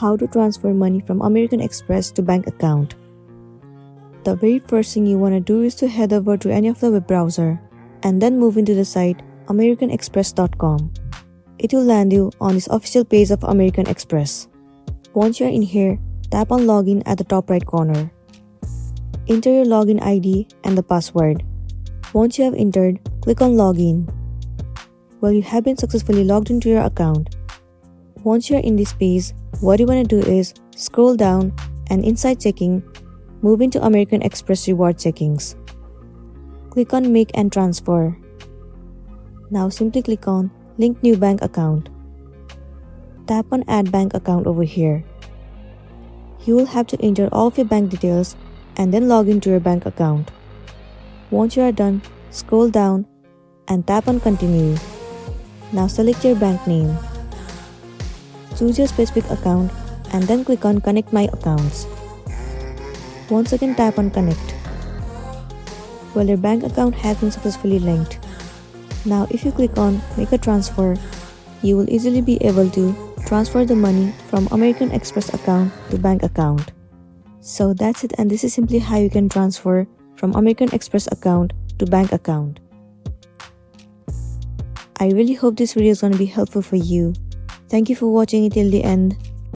How to transfer money from American Express to bank account. The very first thing you want to do is to head over to any of the web browser and then move into the site americanexpress.com. It will land you on this official page of American Express. Once you are in here, tap on login at the top right corner. Enter your login ID and the password. Once you have entered, click on login. Well, you have been successfully logged into your account. Once you are in this page, what you want to do is scroll down and inside checking, move into American Express reward checkings. Click on make and transfer. Now simply click on link new bank account. Tap on add bank account over here. You will have to enter all of your bank details and then log into your bank account. Once you are done, scroll down and tap on continue. Now select your bank name. Choose your specific account and then click on connect my accounts. Once again tap on connect. Well, your bank account has been successfully linked. Now if you click on make a transfer, you will easily be able to transfer the money from American Express account to bank account. So that's it, and this is simply how you can transfer from American Express account to bank account. I really hope this video is going to be helpful for you. Thank you for watching it till the end.